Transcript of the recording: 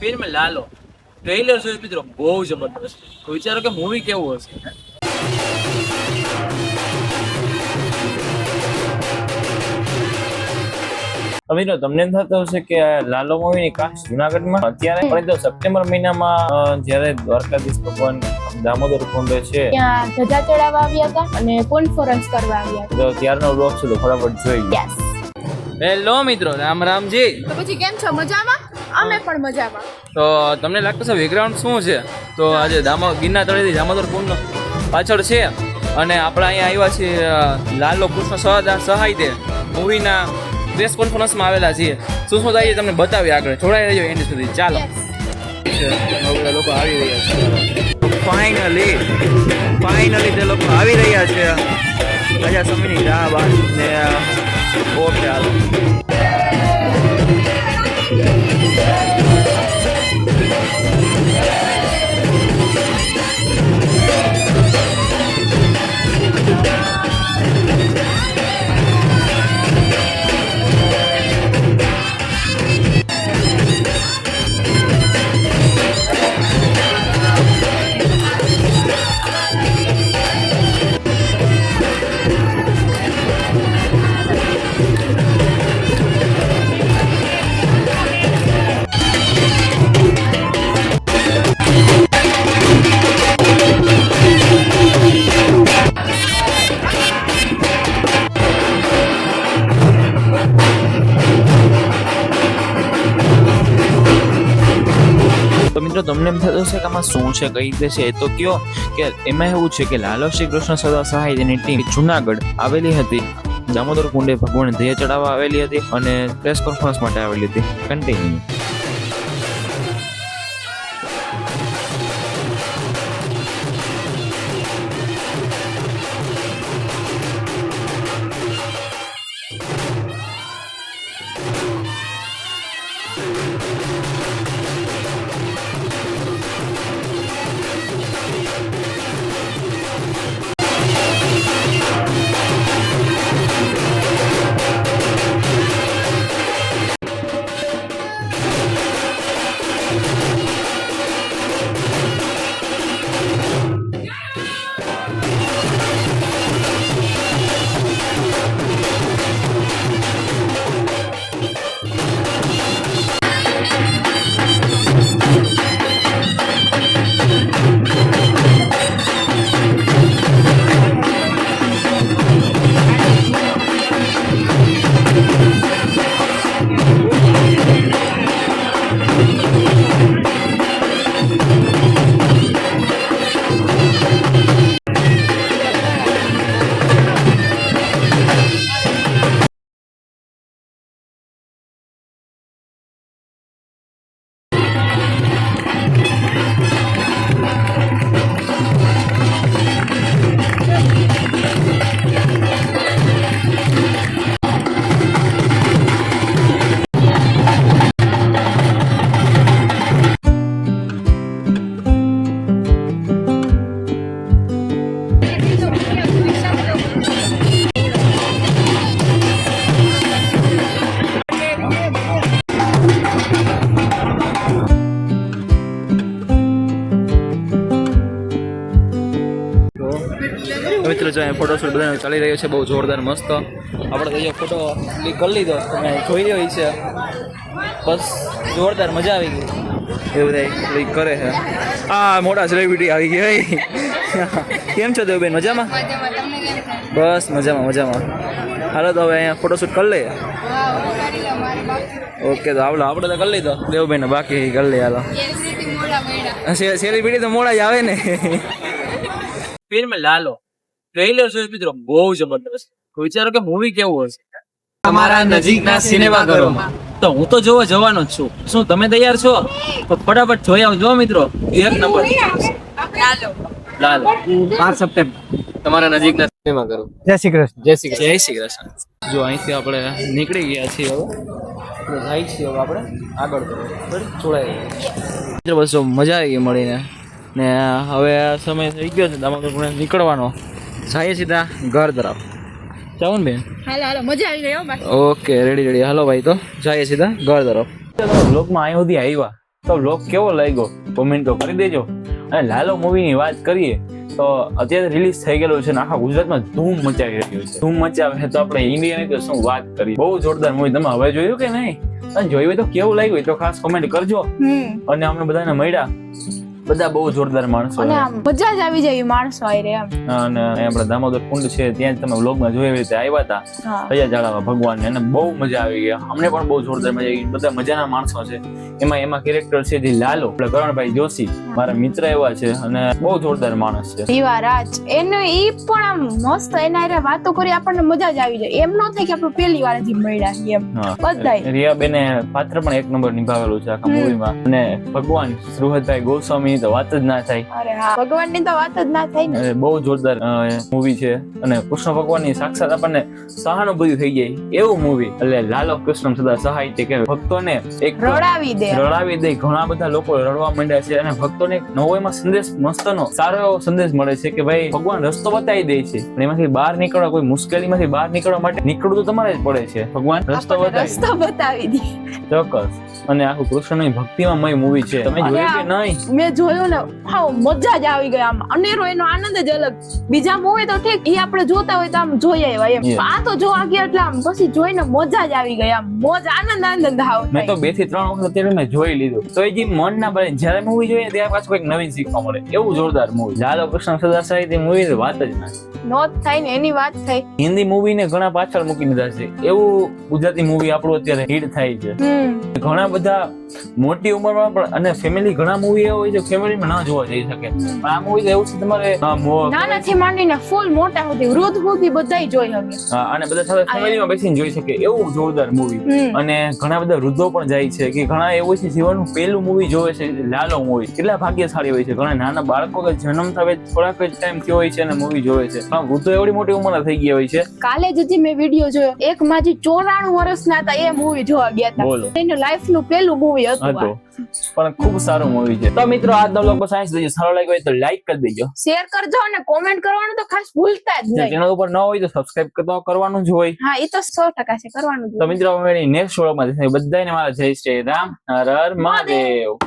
Film Lalo trailer જોયું મિત્રો, બહુ જબરદસ્ત. તો વિચારો કે મૂવી કેવું હશે. મિત્રો તમને એમ થતું હશે કે લાલો મૂવીની કાસ્ટ જુનાગઢમાં અત્યારે પરંતુ સપ્ટેમ્બર મહિનામાં જ્યારે દ્વારકાધીશ ભગવાન દામોદર કુંડ છે ત્યાં ધજા ચડાવવા આવ્યા હતા અને કોન્ફરન્સ કરવા આવ્યા હતા. તો ત્યારનો વ્લોગ છે, તો ફટાફટ જોઈ. યસ. હેલો મિત્રો, રામ રામજી. તો પછી કેમ છો? મજામાં? અમે પણ મજામાં. તો તમને લાગતું છે બેકગ્રાઉન્ડ શું છે? તો આજે ગિરનાર તળેટી દામોદર કુંડ પાછળ છે અને આપણે અહીંયા આવ્યા છીએ લાલો કૃષ્ણ સહાય દે મૂવીના પ્રેસ કોન્ફરન્સમાં આવેલા છીએ. શું શું થાય છે તમને બતાવીએ આગળ. જોડાઈ રહેજો એન્ડ સુધી. ચાલો. બધા લોકો આવી રહ્યા છે. ફાઇનલી તે લોકો આવી રહ્યા છે. રાજા સમીની ચા બાદ ને ઓકે હાલો. તો મિત્રો તમને એમ થતું હશે કે આમાં શું છે, કઈ રીતે છે, તો કયો કે એમાં એવું છે કે લાલો શ્રી કૃષ્ણ સહાય તેની ટીમ જુનાગઢ આવેલી હતી. દામોદર કુંડે ભગવાન ધ્યેય ચડાવવા આવેલી હતી અને પ્રેસ કોન્ફરન્સ માટે આવેલી હતી. કન્ટિન્યુ. મિત્રો જો ફોટોશૂટ બધા ચાલી રહ્યો છે, બહુ જોરદાર મસ્ત. આપણે તો ફોટો ક્લિક કરી લીધો, તમે જોઈ રહ્યો છે. બસ જોરદાર, મજા આવી ગઈ. એ બધા ક્લિક કરે છે. આ મોટા સેલિબ્રિટી આવી ગયા. કેમ છો દેવબેન? મજામાં? બસ મજામાં મજામાં. હાલો તો હવે અહીંયા ફોટોશૂટ કરી લઈએ. ઓકે તો આપણે તો કરી લીધો. દેવબેન બાકી કરી લઈએ. હાલો, સેલિબ્રિટી તો મોડા જ આવે ને. ફિલ્મ લાલો ટ્રેલર જોયું મિત્રો, બહુ જબરદસ્ત. તો વિચારો કે મૂવી કેવું હશે તમારા નજીકના સિનેમાઘરોમાં. તો હું તો જોવા જવાનો જ છું. શું તમે તૈયાર છો? તો ફટાફટ જોઈ આવજો મિત્રો. એક નંબર લાલો 5 સપ્ટેમ્બર તમારા નજીકના સિનેમાઘરો. જય શ્રી કૃષ્ણ. જય શ્રી કૃષ્ણ. જય શ્રી કૃષ્ણ. જો અહીંથી આપણે નીકળી ગયા છીએ. હવે જાય છીએ હવે આપણે આગળ જોડાઈ મિત્રો. બસ જો મજા આવી ગઈ મળીને ને. હવે સમય થઈ ગયો છે દામોદર કુંડ નીકળવાનો. જાય સીધા ઘર તરફ. ચાવું બેન? હાલો હાલો, મજા આવી ગઈ હો. Okay ready ready. હાલો ભાઈ, તો જઈએ સીધા ઘર તરફ. બ્લોગમાં અહીં સુધી આવ્યા તો વ્લોગ કેવો લાગ્યો કોમેન્ટ તો કરી દેજો. અને લાલો મૂવીની વાત કરીએ તો અત્યારે રિલીઝ થઈ ગયેલું છે ને આખા ગુજરાતમાં ધૂમ મચાવી રહ્યું છે. ધૂમ મચાવે છે તો આપણે ઇન્ડિયાની તો શું વાત કરી. બહુ જોરદાર મૂવી. તમે હવે જોયું કે નહીં? અને જોયું હોય તો કેવું લાગ્યું તો ખાસ કોમેન્ટ કરજો. અને અમે બધાને મળ્યા, બધા બહુ જોરદાર માણસો અને આમ મજા જ આવી જાય માણસો આઈ રે એમ. અને આપણા દામોદર કુંડ છે ત્યાં જ તમે વ્લોગમાં જોઈ રીતે આવ્યા હતા તૈયાર જાળવા ભગવાન અને બહુ મજા આવી ગઈ. અમને પણ બહુ જોરદાર મજા આવી. બધા મજાના માણસો છે. એમાં કેરેક્ટર છે જે લાલો એટલે કરણભાઈ જોશી મારા મિત્ર એવા છે અને બહુ જોરદાર માણસ છે. દીવા રાજ એને ઈ પણ આમ મસ્ત એના હારે વાતો કરી આપણને મજા જ આવી જાય. એમ ન થાય કે આપણે પહેલી વાર જ મળ્યા એમ. બધાય રિયાબેને પાત્ર પણ એક નંબર નિભાવેલું છે આખા મૂવીમાં. અને ભગવાન સુરહદભાઈ ગોસ્વામી તો વાત જ ના થાય. અરે હા, ભગવાનની તો વાત જ ના થાય ને. બહુ જોરદાર મૂવી છે અને કૃષ્ણ ભગવાનની સાક્ષાત આપણને સહાનુભૂતિ થઈ જાય એવું મૂવી. એટલે લાલો કૃષ્ણ સદા સહાય છે કે ભક્તોને એક રડાવી દે. ઘણા બધા લોકો રડવા માંડ્યા છે અને ભક્તોને એક નવો એમાં સંદેશ મસ્તનો સારો એવો સંદેશ મળે છે કે ભાઈ ભગવાન રસ્તો બતાવી દે છે. અને એમાંથી બહાર નીકળવા, કોઈ મુશ્કેલીમાંથી બહાર નીકળવા માટે નીકળવું તો તમારે જ પડે છે. ભગવાન રસ્તો બતાવી દે. ચોક્કસ. અને આખું કૃષ્ણની ભક્તિમાં મય મૂવી છે. તમે જોયું કે નહીં? મેં જોયું ને, હાવ મજા જ આવી ગઈ. આમ અનેરો એનો આનંદ જ અલગ. બીજા મૂવી તો ઠીક ઈ આપણે જોતા હોય તો આમ જોઈએ એવા એમ. આ તો જોવા ગયા એટલે આમ પછી જોઈને મજા જ આવી ગઈ. આમ મોજ આનંદ આવ. મેં તો 2 થી 3 વખત અત્યારે મેં જોઈ લીધું તો એ જે મન ના ભરે. જયારે મૂવી જોઈએ ત્યારે પાછું કંઈક નવીન શીખવા મળે. એવું જોરદાર મૂવી. લાલો કૃષ્ણ સદા સહાય તે મૂવી વાત જ ના નોટ થાય ને એની વાત થઈ. હિન્દી મૂવી ને ઘણા પાછળ મૂકી દીધા છે. એવું ગુજરાતી મૂવી આપણું અત્યારે હિટ થાય છે. ઘણા બધા મોટી ઉંમરમાં પણ અને ફેમિલી ઘણા મૂવી એવા હોય છે ફેમિલીમાં ના જોવા જઈ શકે. પણ આ મૂવી તો એવું છે તમારે નાનાથી માંડીને ફૂલ મોટા સુધી વૃદ્ધ સુધી બધાય જોઈ શકે. અને બધા સાથે ફેમિલીમાં બેસીને જોઈ શકે એવું જોરદાર મૂવી. અને ઘણા બધા વૃદ્ધો પણ જાય છે કે ઘણા એવું છે જીવનનું પહેલું મૂવી જોવે છે લાલો મૂવી. કેટલા ભાગ્યશાળી હોય છે. ઘણા નાના બાળકો કે જન્મ થવે થોડાક જ ટાઈમ થયો હોય છે અને મૂવી જોવે છે. વૃદ્ધો એવડી મોટી ઉંમરના થઈ ગયા હોય છે. કાલે જ મેં વિડીયો જોયો, એક માજી 94 વર્ષના હતા એ મૂવી જોવા ગયા હતા. એનું લાઈફ નું પહેલું મૂવી હતું. પણ ખૂબ સારું મૂવી છે. તો મિત્રો આજનો વ્લોગ બસ અહીં જ દેજો. સારો લાગ્યો હોય તો લાઈક કરી દેજો, શેર કરજો અને કોમેન્ટ કરવાનું તો ખાસ ભૂલતા જ નહીં. ચેનલ ઉપર ન હોય તો સબસ્ક્રાઇબ કરવાનું જ હોય. હા, એ તો 100% છે, કરવાનું જ. તો મિત્રો નેક્સ્ટ વ્લોગમાં બધાને મારા જય શ્રી રામ, હર હર મહાદેવ.